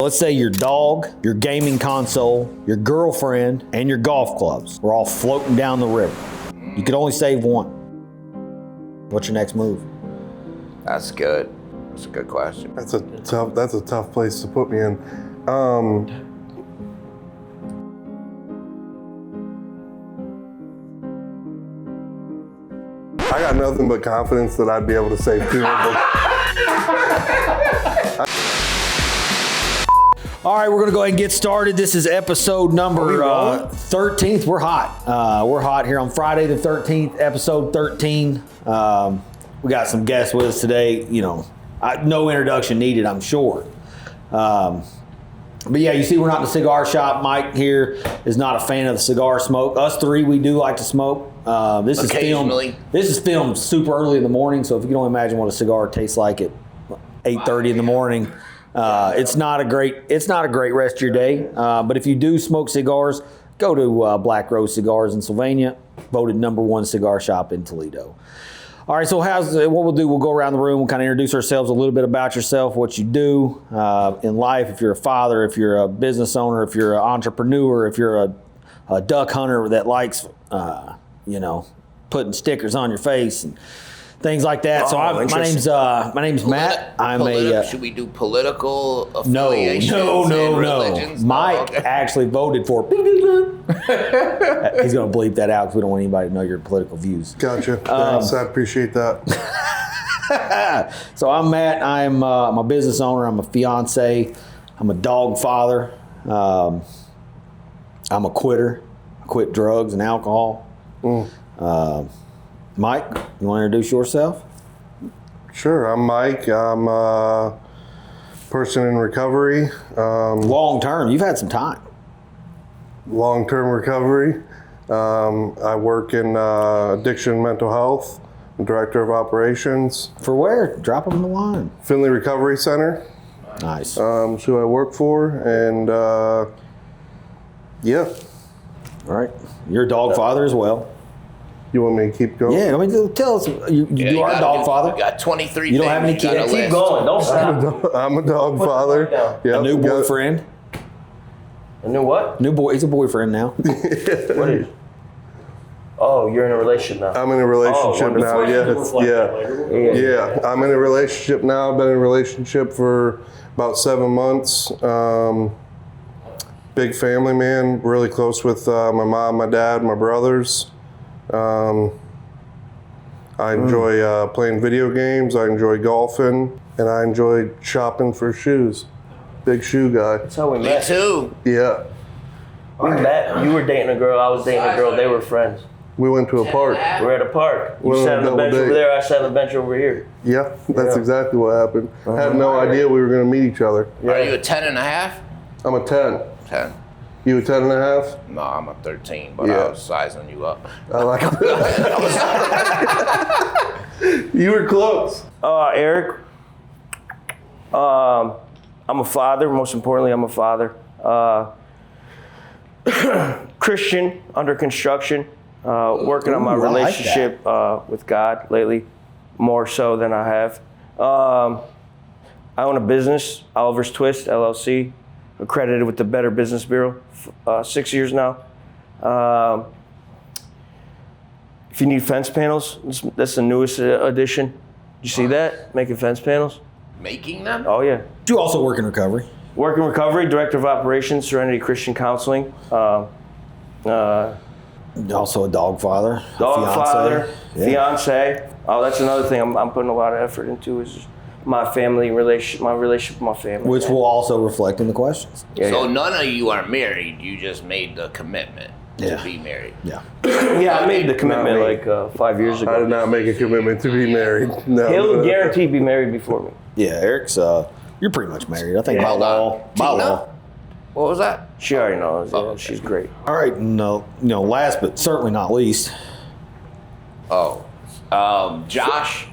Let's say your dog, your gaming console, your girlfriend, and your golf clubs were all floating down the river. You could only save one. What's your next move? That's good. That's a good question. That's a tough place to put me in. I got nothing but confidence that I'd be able to save two of them. All right, we're gonna go ahead and get started. This is episode number 13th. We're hot. We're hot here on Friday the 13th, episode 13. We got some guests with us today. You know, no introduction needed, I'm sure. But yeah, you see we're not in the cigar shop. Mike here is not a fan of the cigar smoke. Us three, we do like to smoke. This is filmed super early in the morning, so if you can only imagine what a cigar tastes like at 8:30 in the morning. It's not a great rest of your day. But if you do smoke cigars, go to Black Rose Cigars in Sylvania, voted #1 cigar shop in Toledo. All right, so what we'll do, we'll go around the room, we'll kind of introduce ourselves, a little bit about yourself, what you do in life, if you're a father, if you're a business owner, if you're an entrepreneur, if you're a duck hunter that likes, putting stickers on your face and things like that. So my name's Matt. Should we do political affiliations? No. Mike actually voted for. He's going to bleep that out because we don't want anybody to know your political views. Gotcha. Thanks. I appreciate that. So I'm Matt. I'm a business owner. I'm a fiance. I'm a dog father. I'm a quitter. I quit drugs and alcohol. Mike, you want to introduce yourself? Sure, I'm Mike. I'm a person in recovery. Long term, you've had some time. Long-term recovery. I work in addiction and mental health. I'm director of operations. For where? Drop them in the line. Finley Recovery Center. Nice. That's who I work for, and yeah. All right. You're a dog father as well. You want me to keep going? Yeah, I mean, tell us. You are a dog father. You got 23 You don't have any kids. Keep going. Don't stop. I'm a dog father. Yep, A new boyfriend. A new what? New boy. He's a boyfriend now. What is? Oh, you're in a relationship now. I'm in a relationship now. Yeah. I'm in a relationship now. I've been in a relationship for about 7 months. Big family man. Really close with my mom, my dad, my brothers. I enjoy playing video games. I enjoy golfing, and I enjoy shopping for shoes. Big shoe guy. That's how we Me met. too. Yeah. We met. You were dating a girl. I was dating a girl. They were friends. We went to a park. We're at a park. You Well, sat on the double bench date. over there. I sat on the bench over here. Yeah, that's Yeah. exactly what happened. I had no idea we were going to meet each other. Yeah. Are you a 10 and a half? I'm a 10. 10. You a 10 and a half? No, I'm a 13, but Yeah. I was sizing you up. I like it. You were close. Eric. I'm a father. Most importantly, I'm a father. Christian, under construction. Working on my Ooh, I like relationship with God lately, more so than I have. I own a business, Oliver's Twist, LLC, accredited with the Better Business Bureau, 6 years now. If you need fence panels, that's the newest addition. You see that? Making fence panels? Making them? Oh, yeah. You also work in recovery. Work in recovery, director of operations, Serenity Christian Counseling. Also a dog father. Dog fiance. father, Yeah. fiance. Oh, that's another thing I'm putting a lot of effort into is my family relationship, my relationship with my family. Which will also reflect in the questions. Yeah, So none of you are married. You just made the commitment Yeah. to be married. Yeah. yeah, I made the commitment Not me. like 5 years I did ago. not make a commitment to be married. No. He'll guaranteed be married before me. Yeah, Eric's, you're pretty much married. I think by Hold law. on. By Tina? law. What was that? She already knows. Yeah, Oh, okay. She's great. All right, last but certainly not least. Josh,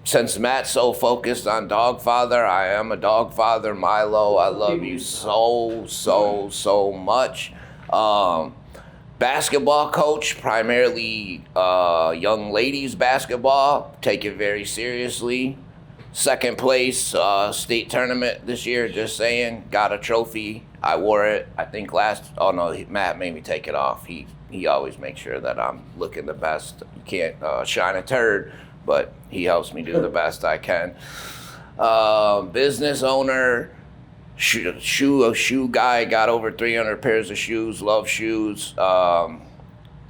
since Matt's so focused on dog father, I am a dog father. Milo, I love you so much. Basketball coach, primarily young ladies basketball. Take it very seriously. Second place, state tournament this year, just saying. Got a trophy. I wore it, I think Matt made me take it off. He always makes sure that I'm looking the best. You can't shine a turd, but he helps me do the best I can. Business owner, shoe guy, got over 300 pairs of shoes, love shoes.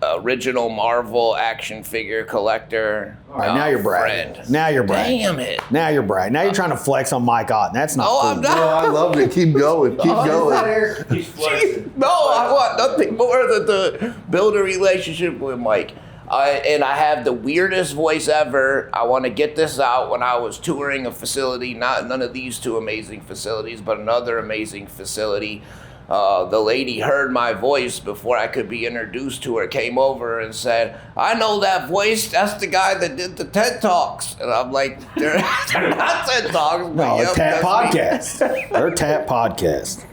Original Marvel action figure collector. All right, now you're bragging. Friend. Now you're bragging. Damn it. Now you're bragging. Now you're trying to flex on Mike Otten. That's not cool. I'm not. No, I loved it. Keep going. Keep going. He's flexing. No, I want nothing more than to build a relationship with Mike. And I have the weirdest voice ever. I want to get this out. When I was touring a facility, none of these two amazing facilities, but another amazing facility. The lady heard my voice before I could be introduced to her, came over and said, "I know that voice. That's the guy that did the TED Talks." And I'm like, they're not TED Talks. No, yep, TAT that's me. podcast. They're TAT podcast.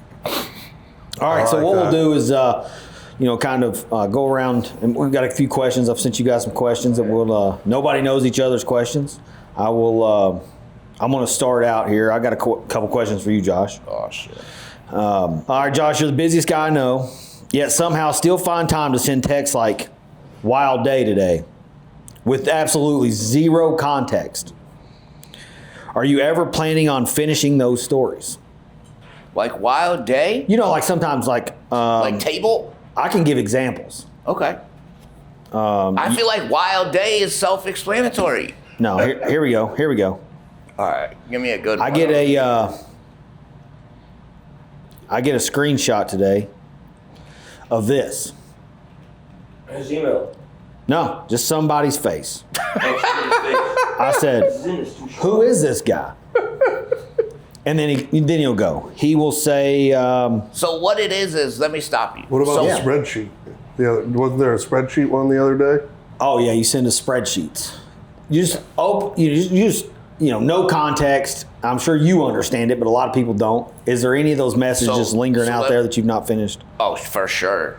All right, so what we'll do is, kind of go around, and we've got a few questions. I've sent you guys some questions that we'll. Nobody knows each other's questions. I'm going to start out here. I got a couple questions for you, Josh. Oh shit. All right, Josh, you're the busiest guy I know, yet somehow still find time to send texts like "wild day today" with absolutely zero context. Are you ever planning on finishing those stories? Like Wild Day? Like sometimes like Table? I can give examples. Okay. I feel like Wild Day is self-explanatory. No, here we go. Here we go. All right, give me a good one. I get a screenshot today of this. His email. No, just somebody's face. I said, "Who is this guy?" And then he'll go. He will say. So what it is let me stop you. What about the spreadsheet? Wasn't there a spreadsheet one the other day? Oh yeah, you send us spreadsheets. You just no context. I'm sure you understand it, but a lot of people don't. Is there any of those messages just lingering out there that you've not finished? Oh, for sure.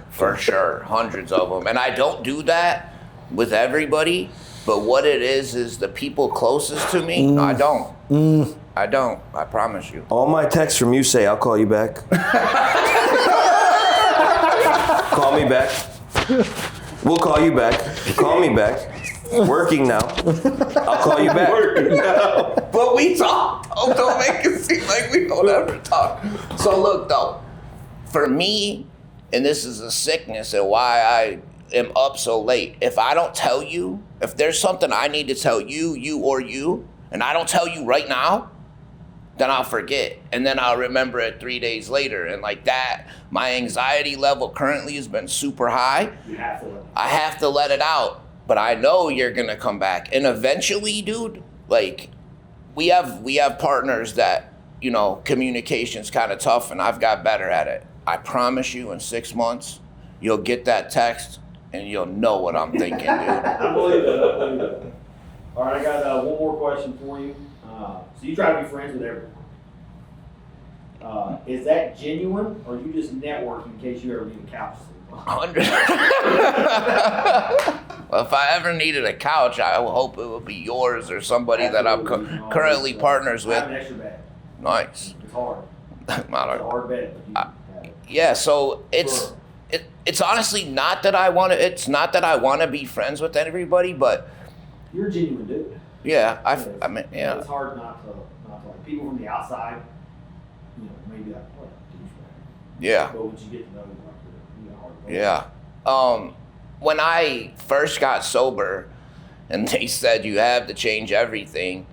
Hundreds of them. And I don't do that with everybody, but what it is the people closest to me, I don't. I don't. I promise you. All my texts from you say, "I'll call you back." Call me back. We'll call you back. Call me back. Working now. I'll call you back. But we talk. Oh, don't make it seem like we don't ever talk. So look, though, for me, and this is a sickness and why I am up so late, if I don't tell you, if there's something I need to tell you, and I don't tell you right now, then I'll forget. And then I'll remember it 3 days later. And like that, my anxiety level currently has been super high. I have to let it out. But I know you're gonna come back, and eventually, dude. Like, we have partners that communication's kind of tough, and I've got better at it. I promise you, in 6 months, you'll get that text, and you'll know what I'm thinking, dude. I believe it. All right, I got one more question for you. So you try to be friends with everyone. Is that genuine, or you just network in case you ever need a couch? 100. Well, if I ever needed a couch, I hope it would be yours or somebody that I'm currently partners with. I have an extra bed. Nice. It's hard. It's a hard bed, but you have it. Yeah, so it's honestly not that I want to. It's not that I want to be friends with everybody, but you're a genuine dude. Yeah, I mean, yeah. It's hard not to like people from the outside. Maybe like what douchebag. Yeah. But once you get to know them, like hard. Yeah. When I first got sober, and they said you have to change everything,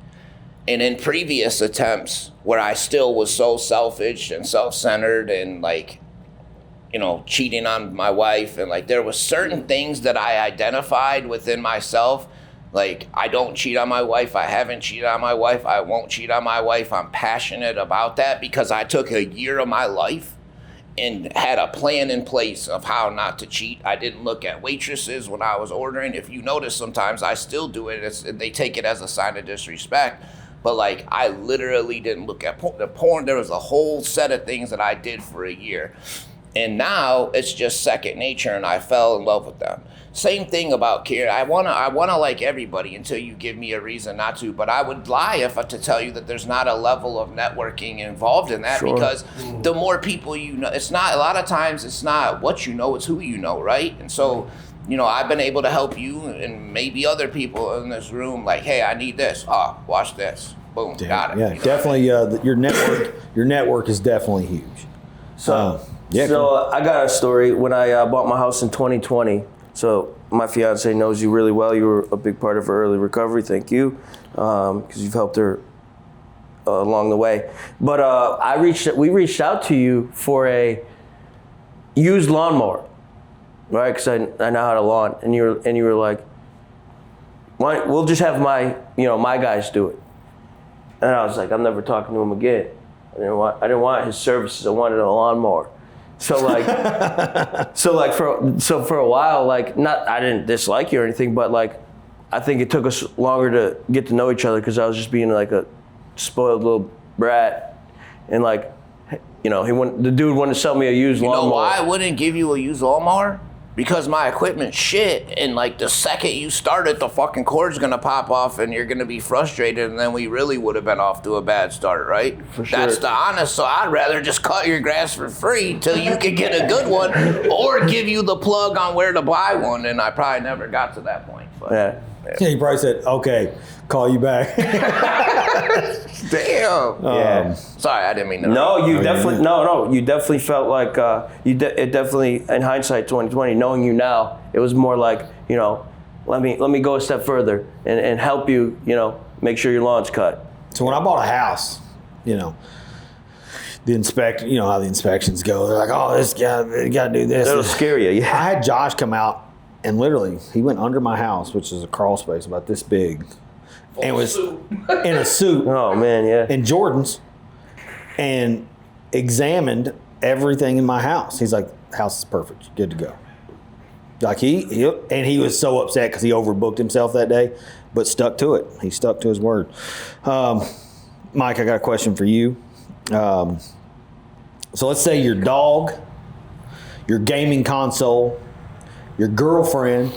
and in previous attempts where I still was so selfish and self-centered and cheating on my wife, and there was certain things that I identified within myself. Like, I don't cheat on my wife. I haven't cheated on my wife. I won't cheat on my wife. I'm passionate about that because I took a year of my life and had a plan in place of how not to cheat. I didn't look at waitresses when I was ordering. If you notice, sometimes I still do it. They take it as a sign of disrespect. But I literally didn't look at the porn. There was a whole set of things that I did for a year. And now it's just second nature, and I fell in love with them. Same thing about Kieran. I wanna like everybody until you give me a reason not to. But I would lie if I to tell you that there's not a level of networking involved in that, because the more people you know, it's not a lot of times it's not what you know, it's who you know, right? And so, you know, I've been able to help you and maybe other people in this room. Like, hey, I need this. Oh, watch this. Boom, got it. Yeah, you know? definitely. Your network is definitely huge. So, yeah, so I got a story. When I bought my house in 2020, so my fiance knows you really well. You were a big part of her early recovery. Thank you, because you've helped her along the way. But we reached out to you for a used lawnmower, right? Because I know how to lawn, and you were like, "Why? We'll just have my guys do it." And I was like, "I'm never talking to him again. I didn't want his services. I wanted a lawnmower." So like, for a while, like, I didn't dislike you or anything, but like, I think it took us longer to get to know each other because I was just being like a spoiled little brat, and like, the dude wanted to sell me a used lawnmower. You know why I wouldn't give you a used lawnmower? Because my equipment's shit, and like the second you start it, the fucking cord's gonna pop off and you're gonna be frustrated, and then we really would have been off to a bad start, right? For sure. That's the honest, so I'd rather just cut your grass for free till you can get a good one, or give you the plug on where to buy one, and I probably never got to that point. But, Yeah. Yeah, you probably said, "Okay, call you back." Damn. Yeah. Sorry, I didn't mean to. No, you definitely felt like it definitely, in hindsight 2020, knowing you now, it was more like, let me go a step further and help you, make sure your lawn's cut. So when I bought a house, the how the inspections go. They're like, "Oh, this guy, you got to do this." That'll scare you. Yeah. I had Josh come out, and literally, he went under my house, which is a crawl space about this big, and was in a suit. Oh man, yeah. In Jordans, and examined everything in my house. He's like, "House is perfect, good to go." Like he was so upset because he overbooked himself that day, but stuck to it. He stuck to his word. Mike, I got a question for you. So let's say your dog, your gaming console, your girlfriend,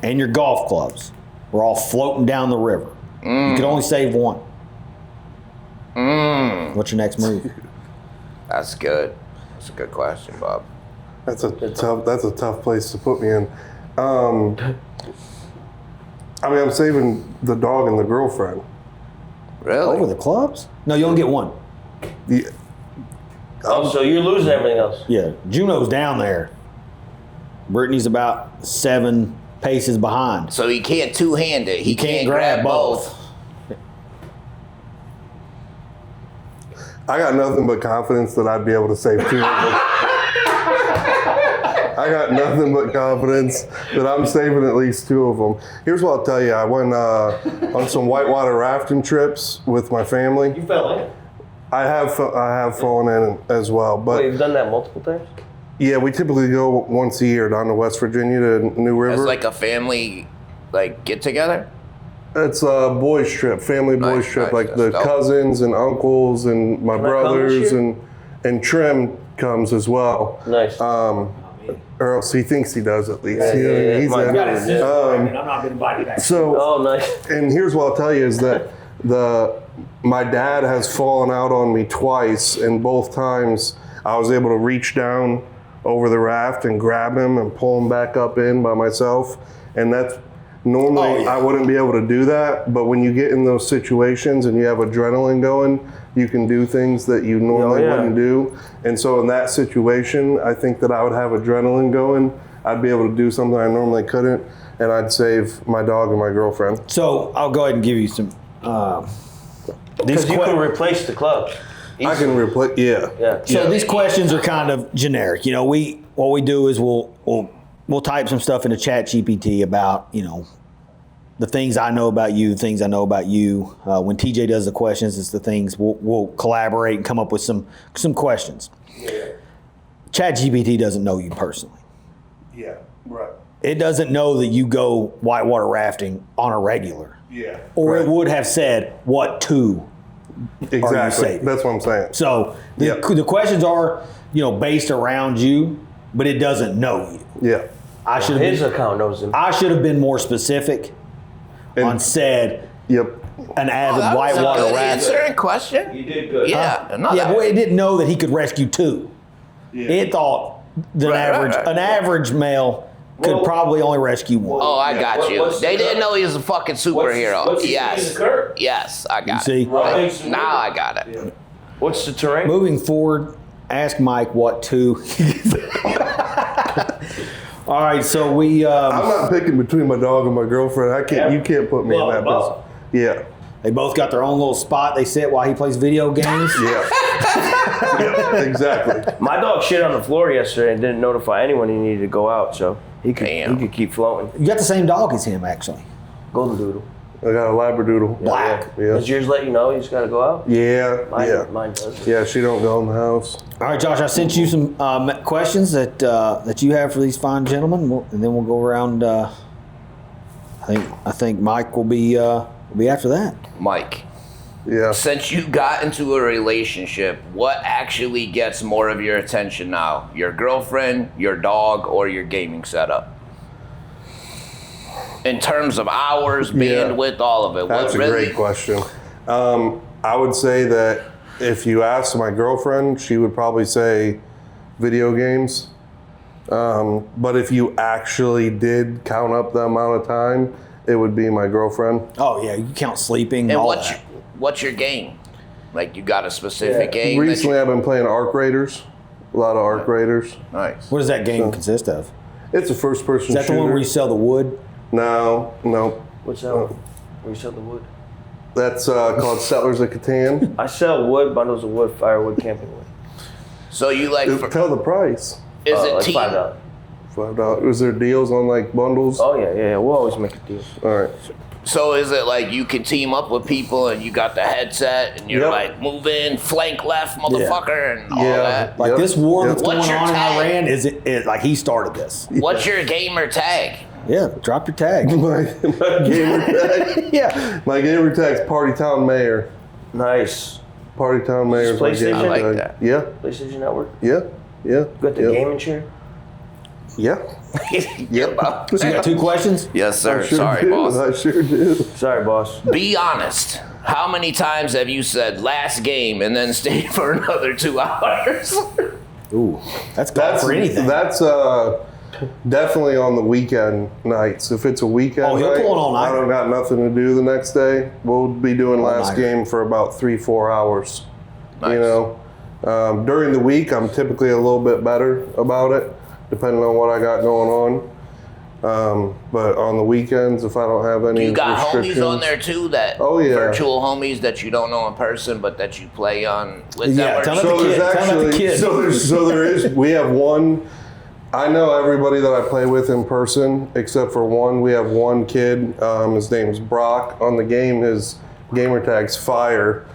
and your golf clubs were all floating down the river. You could only save one. What's your next move? That's good. That's a good question, Bob. That's a tough place to put me in. I'm saving the dog and the girlfriend. Really? Over the clubs? No, you only get one. Yeah. Oh, so you're losing everything else. Yeah, Juno's down there. Brittany's about 7 paces behind. So he can't two-hand it. He can't grab both. I got nothing but confidence that I'd be able to save 2 of them. I got nothing but confidence that I'm saving at least 2 of them. Here's what I'll tell you. I went on some whitewater rafting trips with my family. You fell in. I have fallen in as well. But you've done that multiple times? Yeah, we typically go once a year down to West Virginia to New River. It's like a family, get-together? It's a boys trip, family boys trip, like the dope. cousins and uncles and my Can I come brothers this year? and Trim comes as well. Nice. Or else he thinks he does at least. Yeah. He's My a- God. I'm not being invited back. So, Oh, nice. and here's what I'll tell you is that my dad has fallen out on me twice, and both times I was able to reach down over the raft and grab him and pull him back up in by myself. And that's normally I wouldn't be able to do that, but when you get in those situations and you have adrenaline going, you can do things that you normally wouldn't do. And so in that situation, I think that I would have adrenaline going. I'd be able to do something I normally couldn't, and I'd save my dog and my girlfriend. So I'll go ahead and give you some. Because you can replace the club. I can replace, Yeah. So these questions are kind of generic. What we do is we'll type some stuff into Chat GPT about the things I know about you, the things I know about you. When TJ does the questions, it's the things we'll collaborate and come up with some questions. Yeah. Chat GPT doesn't know you personally. Yeah, right. It doesn't know that you go whitewater rafting on a regular. Yeah. Or right. it would have said what to Exactly. saving? That's what I'm saying. So the questions are, based around you, but it doesn't know you. Yeah. His account knows him. I should have been more specific on said Yep. an avid That was a whitewater good rabbit. answering question. You did good. Yeah. No, Yeah, but it didn't know that he could rescue two. It thought that an average male could probably only rescue one. Oh, I got you. They didn't know he was a fucking superhero. what's Yes. Yes, I got see? it. Now I got it. What's the terrain? Moving forward, ask Mike what two. All right, so we. I'm not picking between my dog and my girlfriend. I can't. Yeah. You can't put me in that Well, position. Yeah. They both got their own little spot they sit while he plays video games. Yeah. Yeah. Exactly. My dog shit on the floor yesterday and didn't notify anyone he needed to go out, so he could keep floating. You got the same dog as him, actually. Golden doodle. I got a Labradoodle. Black. Yeah. Does yours let you know he's got to go out? Yeah. Mine does. Yeah. She don't go in the house. All right, Josh, I sent you some questions that you have for these fine gentlemen, and then we'll go around. I think Mike will be after that. Mike, Yeah. since you got into a relationship, what actually gets more of your attention now? Your girlfriend, your dog, or your gaming setup? In terms of hours, bandwidth, all of it. That's what a really? great question. I would say that if you asked my girlfriend, she would probably say video games. But if you actually did count up the amount of time, it would be my girlfriend. Oh yeah, you count sleeping. And all what's your game? Like you got a specific game? that Recently, I've been playing Arc Raiders. A lot of Arc Raiders. Nice. What does that game consist of? It's a first-person Is that shooter. the one where you sell the wood? No. What's that one? Where you sell the wood? That's called Settlers of Catan. I sell wood, bundles of wood, firewood, camping wood. So you like? Tell the price. Is it Like team? $5. $5. Is there deals on like bundles? Oh yeah. We'll always make a deal. All right. So is it like you can team up with people and you got the headset and you're Yep. like move in, flank left, motherfucker, and all that? Like Yep. this war that's What's going your on in tag? Iran is like he started this. What's your gamer tag? Yeah, drop your tag. My gamer tag. Yeah. My gamer tag's Party Town Mayor. Nice. Party Town Mayor is my PlayStation? gamer I like tag. that. Yeah. PlayStation Network. Yeah. Yeah. You got the yeah. gaming chair? Yeah. Yep. So you got two questions? Yes, sir. I sure Sorry, do. boss. I sure do. Sorry, boss. Be honest. How many times have you said last game and then stayed for another 2 hours? Ooh, that's good for anything. That's definitely on the weekend nights. If it's a weekend Oh, he'll night, pull an all-nighter. I don't got nothing to do the next day. We'll be doing last All-nighter. game for about 3-4 hours. Nice. You know, during the week, I'm typically a little bit better about it, depending on what I got going on. But on the weekends, if I don't have any You got restrictions, homies on there too that Oh, yeah. virtual homies that you don't know in person but that you play on with Yeah, them. tell Or- me- So the there's kid. Tell about the actually kid. so there is we have one. I know everybody that I play with in person except for one. We have one kid. His name's Brock. On the game, his gamer tag's Fire.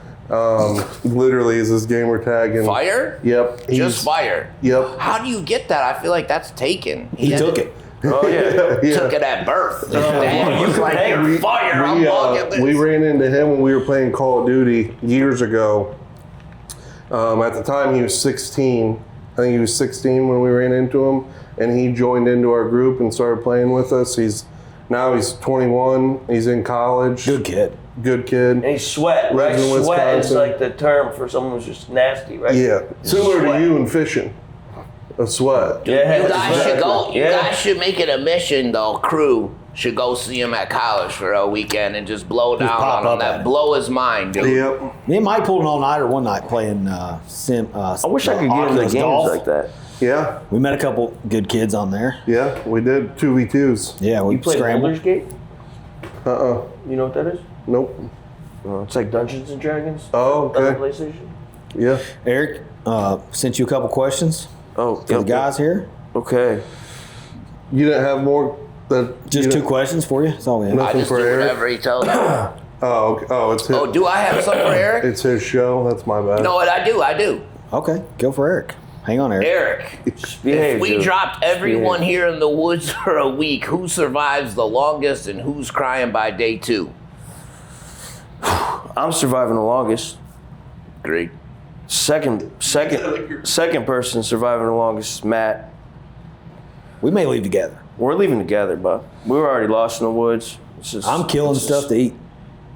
Literally is his gamer tag. And, Fire? Yep. Just fire. Yep. How do you get that? I feel like that's taken. He took it. Oh yeah. Yeah. Took it at birth. Damn, you like hey, fire. I'm logging this. We ran into him when we were playing Call of Duty years ago. At the time, he was 16. I think he was 16 when we ran into him, and he joined into our group and started playing with us. He's 21. He's in college. Good kid. Good kid. And he's sweat, right? Lives in Sweat is Wisconsin. like the term for someone who's just nasty, right? Yeah, similar Sweat. to you in fishing. A sweat. Yeah. You guys should go. You Yeah. guys should make it a mission, though. Crew should go see him at college for a weekend and just blow down pop on up him. at That him. blow his mind, dude. Yep. Me and Mike pulled an all-nighter one night playing sim. I wish I could get into games like that. Yeah. We met a couple good kids on there. Yeah. We did 2v2s. Yeah, we You play scrambled. Baldur's Gate? You know what that is? Nope. It's like Dungeons and Dragons. Oh, On the okay. PlayStation. Yeah. Eric sent you a couple questions Oh, for the guys here. Okay. You didn't have more. Just two questions for you. That's all we have. I Nothing just for do Eric? whatever he tells me. Oh, okay. Oh, it's his. Oh, do I have something for Eric? It's his show. That's my bad. No, what I do. Okay, go for Eric. Hang on, Eric. Eric, Behave, if we dude. dropped everyone here in the woods for a week, who survives the longest and who's crying by day 2? I'm surviving the longest. Agreed. Second person surviving the longest is Matt. We may leave together. We're leaving together, but we were already lost in the woods. I'm killing stuff to eat.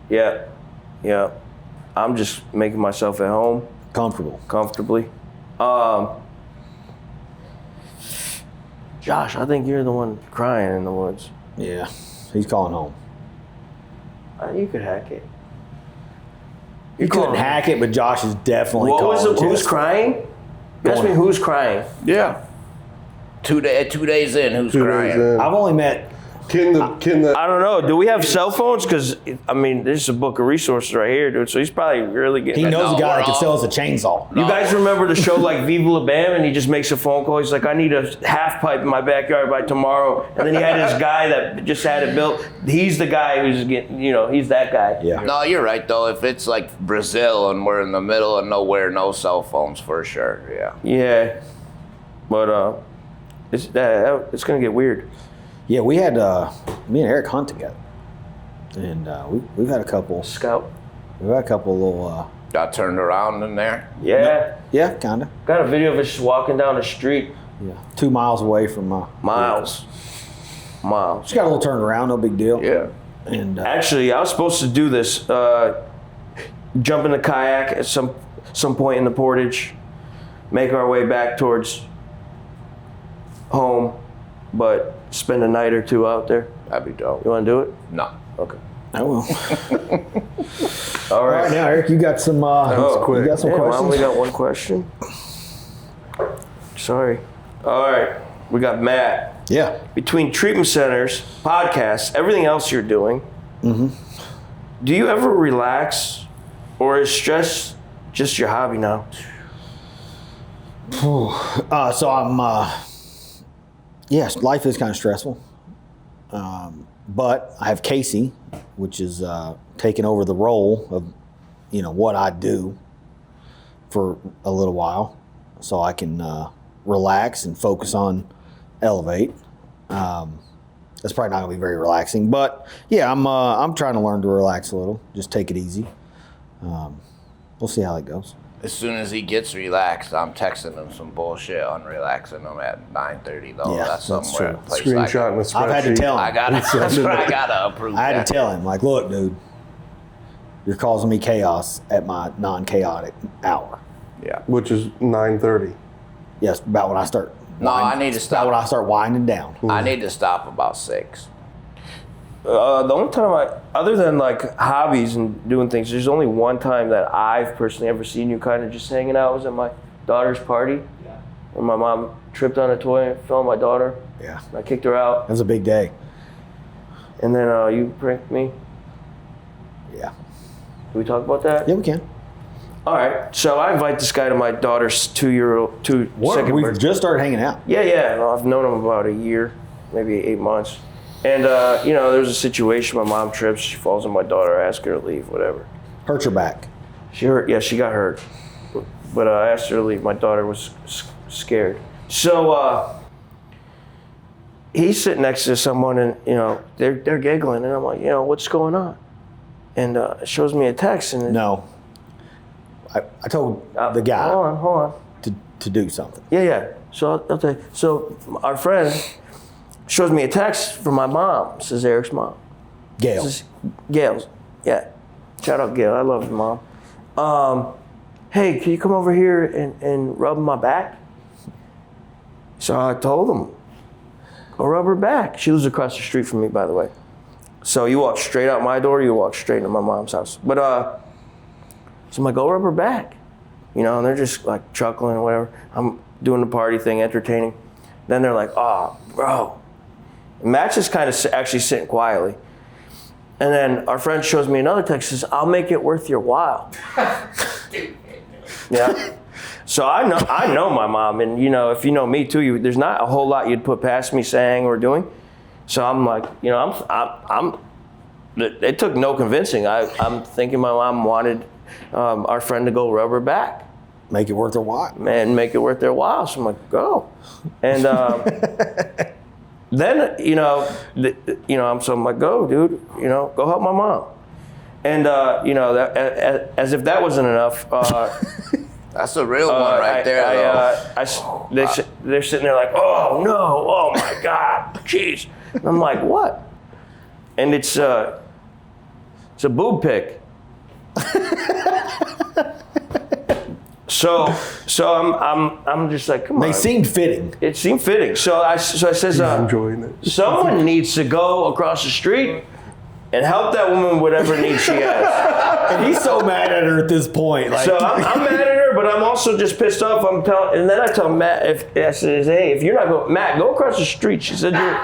Yeah. I'm just making myself at home. Comfortably. Josh, I think you're the one crying in the woods. Yeah, he's calling home. You could hack it. You couldn't hack it, but Josh is definitely What was calling. it? Who's crying? You asked me who's crying. Yeah. 2 days in, who's 2 crying? days in. I've only met. Can the I don't know. Do we have cell phones? Because, I mean, there's a book of resources right here, dude. So he's probably really getting... He knows No, a guy we're that can all- sell us a chainsaw. You guys remember the show like Viva La Bam, and he just makes a phone call. He's like, I need a half pipe in my backyard by tomorrow. And then he had this guy that just had it built. He's the guy who's getting, he's that guy. Yeah. No, you're right, though. If it's like Brazil and we're in the middle of nowhere, no cell phones for sure, yeah. Yeah. But it's going to get weird. Yeah, we had me and Eric hunt together, and we've had a couple. Scout. We've had a couple little. Got turned around in there. Yeah. Yeah, kinda. Got a video of us just walking down the street. Yeah, 2 miles away from. Miles. Just got a little turned around, no big deal. Yeah. And Actually, I was supposed to do this. Jump in the kayak at some point in the portage, make our way back towards home, but spend a night or two out there. That'd be dope. You want to do it? No. Okay. I will. All All right, right. now Eric, you got some. You got some Yeah, we questions. only got one question. Sorry. All right. We got Matt. Yeah. Between treatment centers, podcasts, everything else you're doing, do you ever relax, or is stress just your hobby now? So I'm. Yes, life is kind of stressful. But I have Casey, which is taking over the role of, what I do for a little while, so I can relax and focus on Elevate. That's probably not gonna be very relaxing, but yeah, I'm trying to learn to relax a little, just take it easy. We'll see how it goes. As soon as he gets relaxed, I'm texting him some bullshit on relaxing him at 9:30 though. Yeah, that's that's somewhere. true. a place Screenshot in a spreadsheet. I've had to tell him. I gotta approve. I had that. to tell him, like, look, dude, you're causing me chaos at my non-chaotic hour. Yeah. Which is 9:30. Yes, about when I start. No, I need to stop. About when I start winding down. I need to stop about 6. The only time other than like hobbies and doing things, there's only one time that I've personally ever seen you kind of just hanging out was at my daughter's party. Yeah. When my mom tripped on a toy and fell on my daughter. Yeah, And I kicked her out. that was a big day. And then you pranked me. Yeah. Can we talk about that? Yeah, we can. All right. So I invite this guy to my daughter's second We've birthday. just started hanging out. Yeah. Well, I've known him about a year, maybe 8 months. And, there was a situation, my mom trips, she falls on my daughter, I ask her to leave, whatever. Hurt your back. She hurt, yeah, she got hurt. But I asked her to leave, my daughter was scared. So, he's sitting next to someone and, they're giggling and I'm like, what's going on? And it shows me a text and No. I told the guy Hold on. to do something. Yeah. So, okay. So, our friend shows me a text from my mom. This is Eric's mom. Gail. This is Gail's. Yeah. Shout out Gail. I love your mom. Hey, can you come over here and rub my back? So I told him, go rub her back. She lives across the street from me, by the way. So you walk straight out my door, you walk straight into my mom's house. But so I'm like, go rub her back. And they're just like chuckling or whatever. I'm doing the party thing, entertaining. Then they're like, oh, bro. Matt's just kind of actually sitting quietly. And then our friend shows me another text, says, I'll make it worth your while. Yeah. So I know my mom, and if you know me too, there's not a whole lot you'd put past me saying or doing. So I'm like, I'm it took no convincing. I'm thinking my mom wanted our friend to go rub her back. Make it worth their while. Man, make it worth their while. So I'm like, go. And then, I'm like, go, dude, go help my mom. And you know, as if that wasn't enough. That's a real one right there, though. They're sitting there like, oh no, oh my God, jeez. And I'm like, what? And it's a boob pic. So I'm just like, come on. They seemed fitting. It seemed fitting. So I says, enjoying it. Someone needs to go across the street and help that woman with whatever needs she has. And he's so mad at her at this point. Like, So I'm mad at her, but I'm also just pissed off. And then I tell Matt, I says, hey, if you're not going, Matt, go across the street. She said you're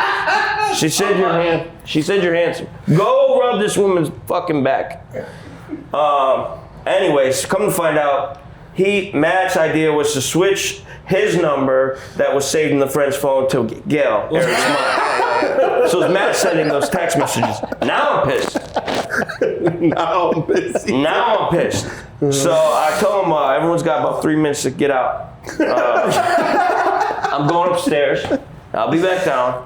handsome. Go rub this woman's fucking back. Anyways, come to find out, Matt's idea was to switch his number that was saved in the friend's phone to Gail, Eric's mom. So it's Matt sending those text messages. Now I'm pissed. Now I'm pissed. So I told him everyone's got about 3 minutes to get out. I'm going upstairs. I'll be back down.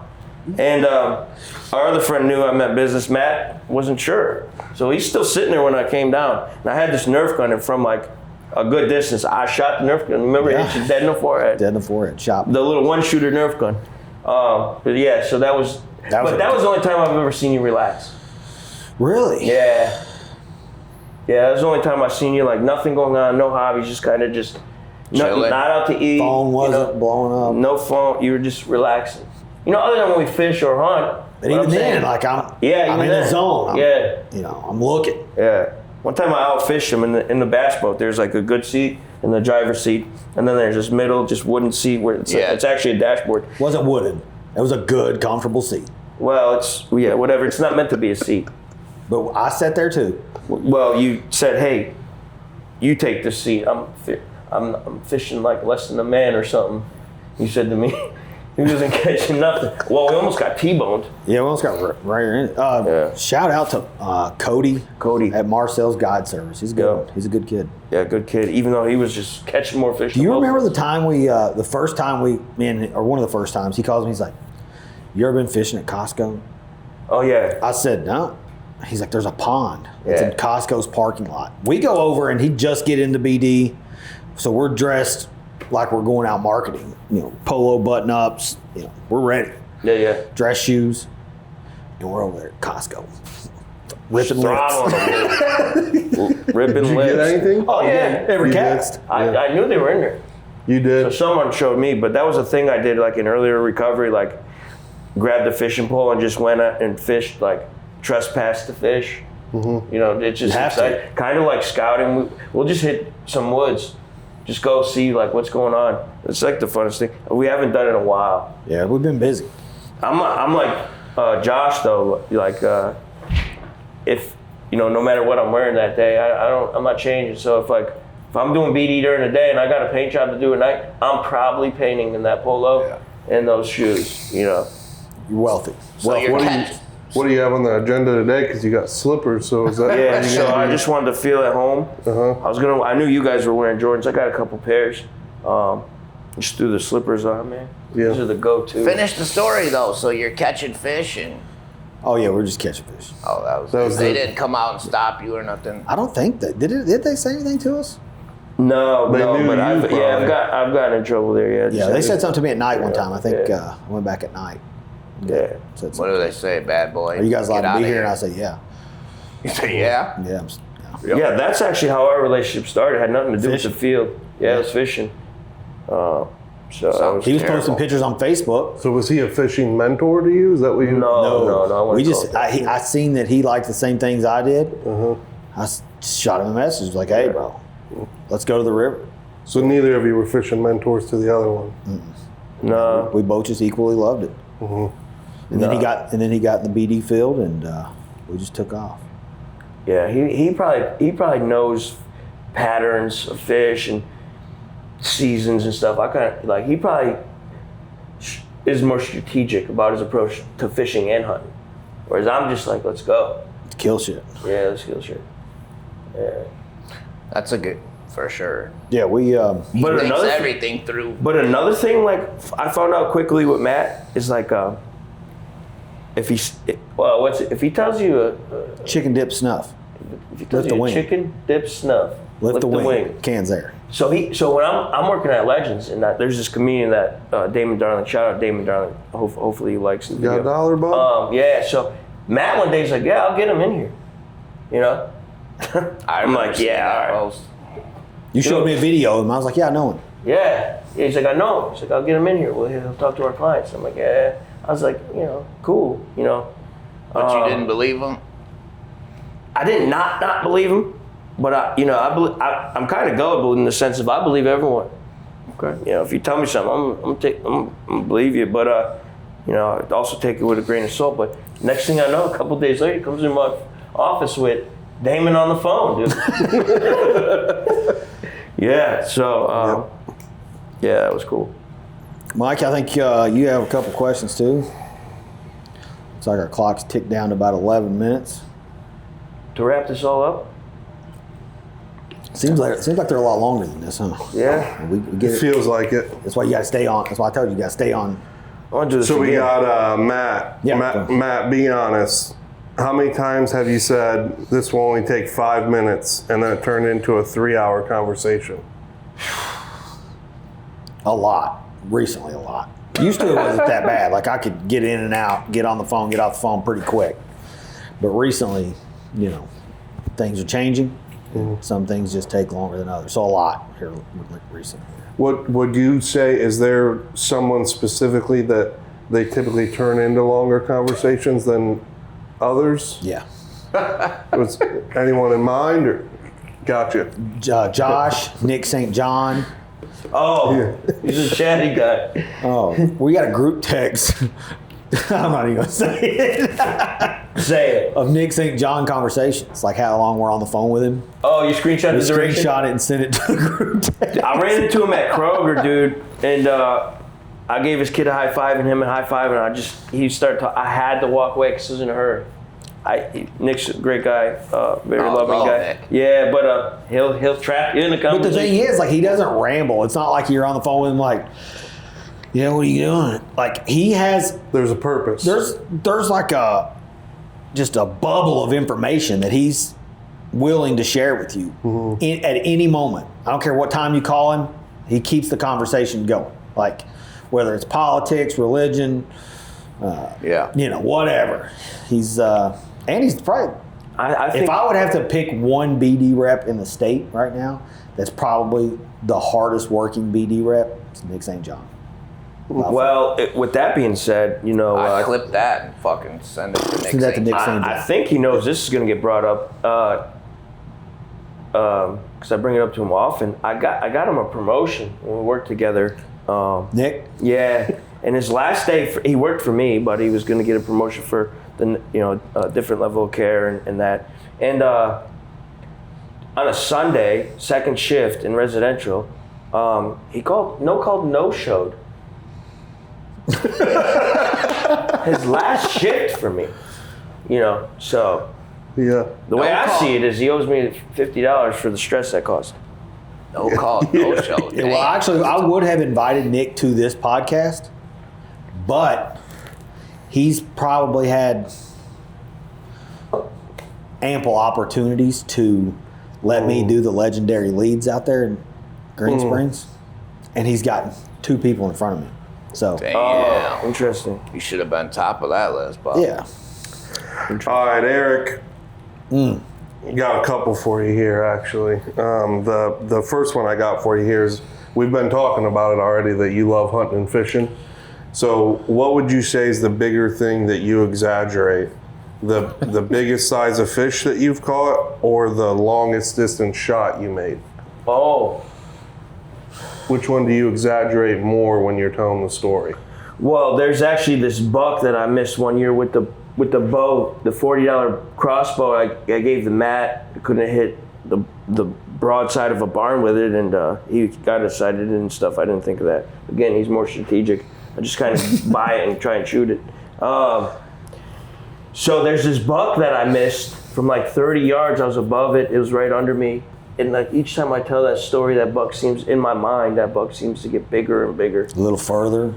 And our other friend knew I meant business. Matt wasn't sure. So he's still sitting there when I came down. And I had this Nerf gun, and from like a good distance, I shot the Nerf gun. Remember, it hit you dead in the forehead. dead in the forehead, shot. The little one-shooter Nerf gun. But yeah, so that was the only time I've ever seen you relax. Really? Yeah. Yeah, that was the only time I've seen you, like, nothing going on, no hobbies, just kind of just not out to eat. Phone wasn't blowing up. No phone. You were just relaxing. You know, other than when we fish or hunt. And even then, like, I'm in the zone. I'm looking. Yeah. One time I outfished him in the bass boat. There's like a good seat in the driver's seat, and then there's this middle, just wooden seat where it's actually a dashboard. Wasn't wooden. It was a good, comfortable seat. Well, whatever. It's not meant to be a seat. But I sat there too. Well, you said, hey, you take this seat. I'm fishing like less than a man or something. You said to me. He wasn't catching nothing. Well, we almost got T-boned. Yeah, we almost got right in it. Shout out to Cody. Cody. At Marcel's Guide Service. He's good. Yeah. He's a good kid. Yeah, good kid. Even though he was just catching more fish. Do you remember the time the first time one of the first times, he calls me, he's like, you ever been fishing at Costco? Oh, yeah. I said, no. He's like, there's a pond. It's in Costco's parking lot. We go over and he'd just get into BD. So we're dressed like we're going out marketing, polo button-ups, we're ready. Yeah. Dress shoes, and we're over there at Costco. Ripping lips. Did you get anything? Oh, yeah, every cast. I knew they were in there. You did? So someone showed me, but that was a thing I did like in earlier recovery, like grabbed a fishing pole and just went out and fished, like trespassed the fish. Mm-hmm. It's just exciting. Kind of like scouting. We'll just hit some woods. Just go see like what's going on. It's like the funnest thing. We haven't done it in a while. Yeah, we've been busy. I'm like Josh though. Like if no matter what I'm wearing that day, I'm not changing. So if I'm doing BD during the day and I got a paint job to do at night, I'm probably painting in that polo and those shoes. You're wealthy. So what do you have on the agenda today? Because you got slippers, so is that? Yeah, so I just wanted to feel at home. I knew you guys were wearing Jordans. I got a couple pairs. Just threw the slippers on, man. Yeah. These are the go-to. Finish the story though. So you're catching fish and. Oh yeah, we're just catching fish. Oh, that was they didn't come out and stop you or nothing. I don't think that did they say anything to us? No, but I've gotten in trouble there. Yeah, they said something to me at night one time. I think I went back at night. Yeah. What do they say, bad boy? Are you guys allowed to be here? And I say, yeah. You say, yeah? Yeah. Yeah, that's actually how our relationship started. It had nothing to do with the field. Yeah, it was fishing. So he was posting pictures on Facebook. So was he a fishing mentor to you? Is that what you? No. I seen that he liked the same things I did. I shot him a message like, hey, bro, let's go to the river. So neither of you were fishing mentors to the other one. No. We both just equally loved it. And then he got in the BD field, and we just took off. Yeah, he probably knows patterns of fish and seasons and stuff. He probably is more strategic about his approach to fishing and hunting, whereas I'm just like, let's go. Kill shit. Yeah, let's kill shit. Yeah, that's a good for sure. Yeah, we. He thinks everything through. But another thing, like I found out quickly with Matt is like, if he tells you chicken dip snuff. if you tells Lift the you wing. chicken, dip, snuff. Lift the wing. Can's there. So when I'm working at Legends, and there's this comedian that Damon Darling. Shout out Damon Darling. Hopefully he likes the video. Got a dollar, Bob? Yeah. So Matt one day is like, yeah, I'll get him in here. You know. I'm like, yeah, all right. You showed me a video of him. I was like, yeah, I know him. Yeah. He's like, I know him. He's like, I'll get him in here. Well, he'll talk to our clients. I'm like, yeah. I was like, cool. But you didn't believe him? I did not believe him, but I'm kind of gullible in the sense of I believe everyone. Okay. If you tell me something, I'm gonna believe you, but I also take it with a grain of salt. But next thing I know, a couple days later, he comes in my office with Damon on the phone, dude. Yeah. So yeah, that was cool. Mike, I think you have a couple questions too. Looks like our clock's ticked down to about 11 minutes. To wrap this all up? Seems like they're a lot longer than this, huh? Yeah. We get it. Feels like it. That's why you got to stay on. That's why I told you got to stay on. I want to do this So we again. got Matt. Yeah. Matt, be honest. How many times have you said this will only take 5 minutes and then it turned into a 3-hour conversation? A lot. Recently, a lot. Used to it wasn't that bad. Like I could get in and out, get on the phone, get off the phone pretty quick. But recently, things are changing. Mm-hmm. Some things just take longer than others. So a lot here recently. What would you say, is there someone specifically that they typically turn into longer conversations than others? Yeah. Was anyone in mind, or gotcha? Josh, Nick St. John. Oh, he's a chatty guy. Oh, we got a group text. I'm not even going to say it. Say it. Of Nick St. John conversations, like how long we're on the phone with him. Oh, you screenshot We the duration? screenshot it and sent it to the group text. I ran into him at Kroger, dude, and I gave his kid a high five and him a high five, and he started talking. I had to walk away because I was in a hurry. Nick's a great guy, very loving guy. Nick. Yeah, but he'll trap you in the But conversation. the thing is, like, he doesn't ramble. It's not like you're on the phone with him like, yeah, what are you doing? Like, he has, There's a purpose. there's like just a bubble of information that he's willing to share with you at any moment. I don't care what time you call him, he keeps the conversation going. Like, whether it's politics, religion, whatever. He's probably, I think if I would have to pick one BD rep in the state right now, that's probably the hardest working BD rep, it's Nick St. John. well, with that being said, I clip that and fucking send it to Nick. Send that to Nick St. John. I think he knows this is going to get brought up because I bring it up to him often. I got him a promotion when we worked together. Nick? Yeah, and his last day, he worked for me, but he was going to get a promotion for the different level of care and that. And on a Sunday, second shift in residential, he no-showed. His last shift for me, so Yeah. the way I call. see it is he owes me $50 for the stress that caused. No call, no show. Yeah, well, actually, I would have invited Nick to this podcast, but he's probably had ample opportunities to let me do the legendary leads out there in Green Springs, and he's gotten 2 people in front of me. So, Damn. Oh, interesting. You should have been top of that list, Bob. yeah. All right, Eric. Got a couple for you here, actually. The first one I got for you here is, we've been talking about it already, that you love hunting and fishing. So what would you say is the bigger thing that you exaggerate? The biggest size of fish that you've caught, or the longest distance shot you made? Oh, Which one do you exaggerate more when you're telling the story? well, there's actually this buck that I missed one year with the bow, the $40 crossbow. I gave the Matt. I couldn't hit the broadside of a barn with it, and he got excited and stuff. I didn't think of that. Again, he's more strategic. I just kind of buy it and try and shoot it. So there's this buck that I missed from like 30 yards. I was above it. It was right under me. And like each time I tell that story, that buck seems to get bigger and bigger. A little further.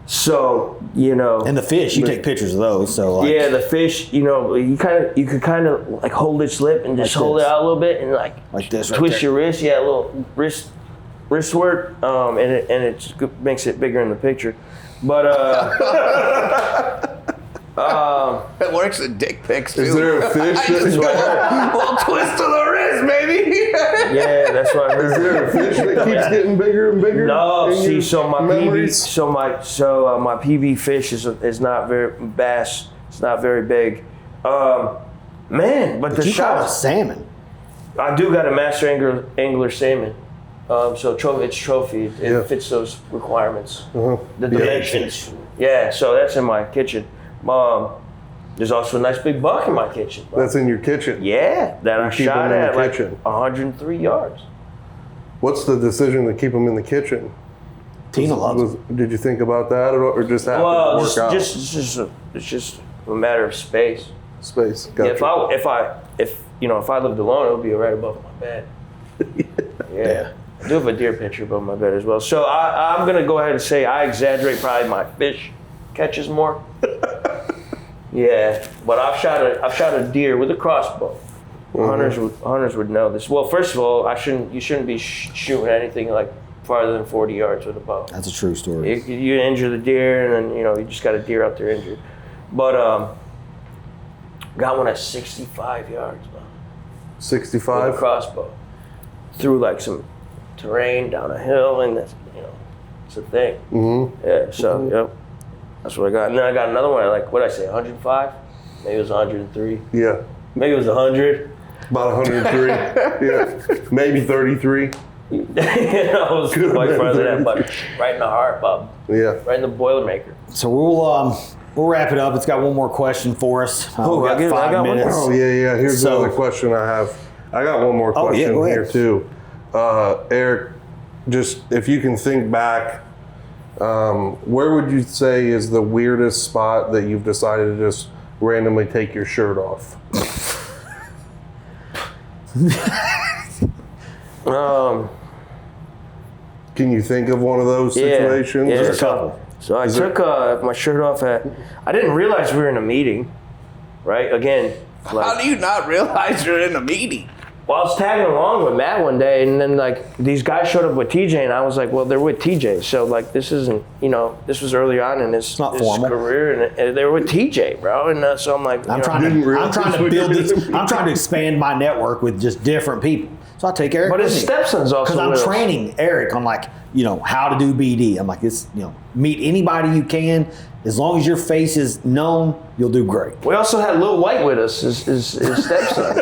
So So, you know. And the fish, you take pictures of those. So like, yeah, the fish, you know, you could kind of like hold its lip and just Like hold this. it out a little bit and like this right twist there. your wrist. Yeah, a little wrist work, and it just makes it bigger in the picture. But It works in dick pics too. Is there a fish? Little twist of the wrist, baby. yeah, that's what I heard. Is there a fish that keeps getting bigger and bigger? No, in see, your so my memories? my PB fish is not very bass. It's not very big, man. But the you call it shots, salmon. I do got a master angler salmon. So it's trophy. It Yeah. fits those requirements. The Yeah. dimensions. Yeah, so that's in my kitchen. There's also a nice big buck in my kitchen. That's in your kitchen. Yeah, that I keep shot them in the at like kitchen. 103 yards. What's the decision to keep them in the kitchen? Tina loves it. Did you think about that or just happened Well, to work out? it's just a matter of space. Space. Yeah, Gotcha. if I lived alone, it would be right above my bed. Yeah. I do have a deer picture above my bed as well. So I'm gonna go ahead and say I exaggerate probably my fish catches more. Yeah, but I've shot a deer with a crossbow. Hunters would know this. Well, first of all, you shouldn't be shooting anything like farther than 40 yards with a bow. That's a true story. You injure the deer, and then you just got a deer out there injured. But got one at 65 yards, man. 65? With a crossbow through like some terrain down a hill, and that's it's a thing. Mm-hmm. Yeah, so yep, that's what I got. And then I got another one at like, what did I say, 105? Maybe it was 103. Yeah. Maybe it was 100. About 103. Yeah. Maybe 33. It was quite farther than that, but right in the heart, Bob. Yeah. Right in the Boilermaker. So we'll wrap it up. It's got one more question for us. We got I 5 got one? minutes. Oh, yeah. Here's So- another question I have. I got one more Oh, yeah, question go ahead. here, too. Eric, just if you can think back, where would you say is the weirdest spot that you've decided to just randomly take your shirt off? Can you think of one of those situations? Yeah. Or- So I took my shirt off I didn't realize we were in a meeting, right? Again, How do you not realize you're in a meeting? well, I was tagging along with Matt one day, and then like these guys showed up with TJ, and I was like, well, they're with TJ, so like this isn't, this was early on in his not formal. career, and they were with TJ, bro, and so I'm like, I'm trying Didn't to realize build this. what you're I'm trying to expand my network with just different people. So I take Eric. but his stepson's also because I'm with us. training Eric on how to do BD. I'm like this. Meet anybody you can. As long as your face is known, you'll do great. We also had Lil White with us, his stepson.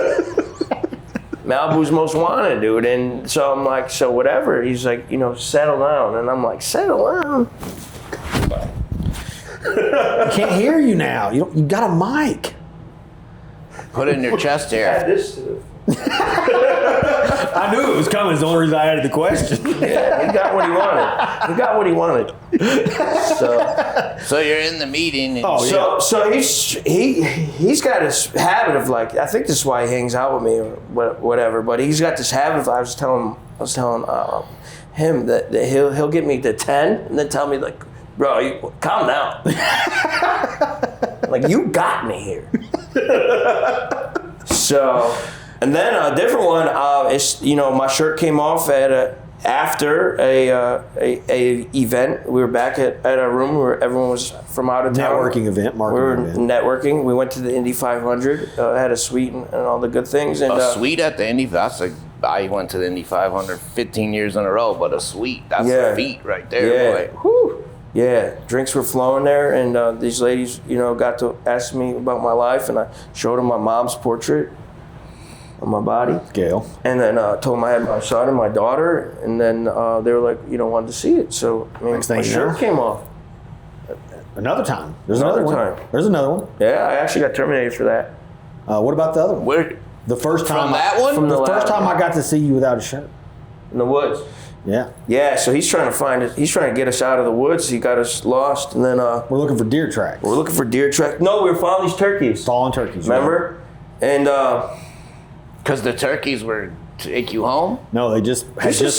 Malibu's Most Wanted, dude. And so I'm like, so whatever. He's like, settle down. And I'm like, settle down? I can't hear you now. You got a mic. Put it in your chest Add hair. this to it. I knew it was coming. It's the only reason I added the question. Yeah, he got what he wanted. So you're in the meeting. And So he's got this habit of like, I think this is why he hangs out with me or whatever. But he's got this habit of I was telling him that he'll get me to 10 and then tell me like, bro, calm down. Like you got me here. So, and then a different one is my shirt came off after a event. We were back at a room where everyone was from out of town. Networking event, We were marketing event. networking. We went to the Indy 500. Had a suite and all the good things. And a suite at the Indy. That's like I went to the Indy 500 15 years in a row, but a suite. That's Yeah. a feat right there, boy. Whew. Yeah, drinks were flowing there, and these ladies, got to ask me about my life, and I showed them my mom's portrait on my body. Gail. And then told them I had my son and my daughter, and then they were like, wanted to see it. So Next thing my you shirt know. came off. Another time. There's Another another time. one. There's another one. Yeah, I actually got terminated for that. What about the other one? Where The first time. from that one? From The the first lab. time I got to see you without a shirt. In the woods. Yeah. Yeah, so he's trying to find it. He's trying to get us out of the woods. He got us lost, and then We're looking for deer tracks. we're looking for deer track. No, we were following these turkeys. Fallen turkeys. Remember? And Because the turkeys were take you home? No, they just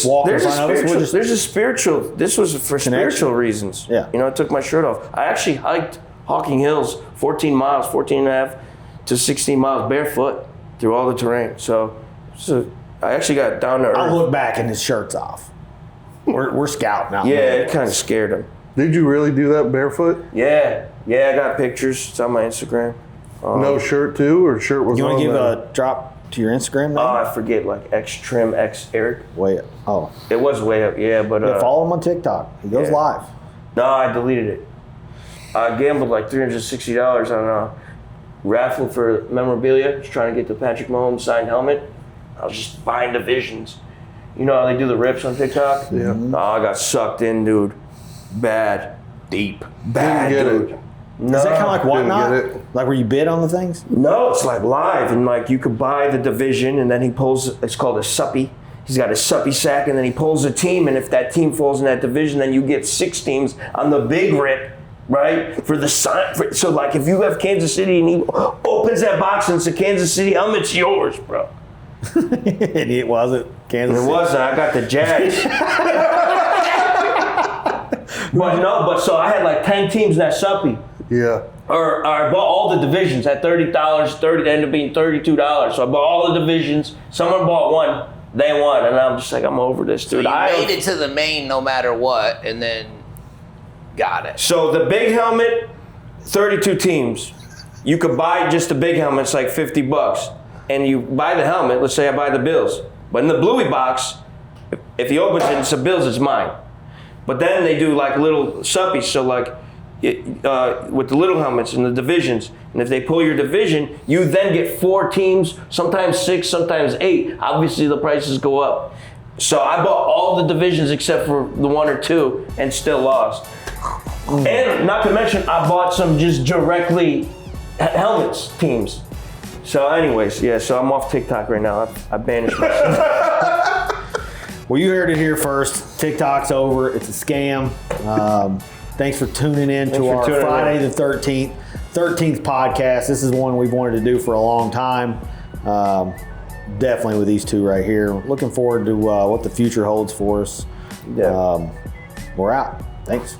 walked in front of us. There's a spiritual. This was for spiritual reasons. Yeah. You know, I took my shirt off. I actually hiked Hawking Hills 14 miles, 14 and a half to 16 miles barefoot through all the terrain. So I actually got down to earth. I look back and his shirt's off. We're scouting out. Yeah, it kind of scared him. Did you really do that barefoot? Yeah, I got pictures. It's on my Instagram. No shirt too, or shirt was You want on to give there? a drop to your Instagram name? I forget, like X Trim X Eric. Way up. Oh. It was way up, yeah, but Follow him on TikTok. He goes yeah. live. No, I deleted it. I gambled like $360 on a raffle for memorabilia. Just trying to get the Patrick Mahomes signed helmet. I was just buying divisions. You know how they do the rips on TikTok? Yeah. Oh, I got sucked in, dude. Bad. Deep. Bad, Didn't get dude. it. Is that kind of like Didn't Whatnot? get it. Like where you bid on the things? No, it's like live, and like you could buy the division, and then he pulls. It's called a suppy. He's got a suppy sack, and then he pulls a team, and if that team falls in that division, then you get 6 teams on the big rip, right? For the sign. So like if you have Kansas City, and he opens that box and it's a Kansas City helmet's yours, bro. And it wasn't Kansas It City. wasn't. I got the Jags. But so I had like 10 teams in that suppy. Yeah. Or I bought all the divisions at $30, they ended up being $32. So I bought all the divisions. Someone bought one, they won, and I'm just like, I'm over this, dude. So you made it to the main no matter what, and then got it. So the big helmet, 32 teams. You could buy just the big helmet, it's like $50. And you buy the helmet, let's say I buy the Bills. But in the Bluey box, if he opens it and it's the Bills, it's mine. But then they do like little suppies, so like with the little helmets and the divisions. And if they pull your division, you then get 4 teams, sometimes 6, sometimes 8. Obviously the prices go up. So I bought all the divisions except for the 1 or 2 and still lost. And not to mention, I bought some just directly helmets teams. So anyways, yeah, so I'm off TikTok right now. I banished myself. Well, you heard it here first. TikTok's over. It's a scam. Thanks for tuning in to our Friday the 13th podcast. This is one we've wanted to do for a long time. Definitely with these two right here. Looking forward to what the future holds for us. Yeah. We're out. Thanks.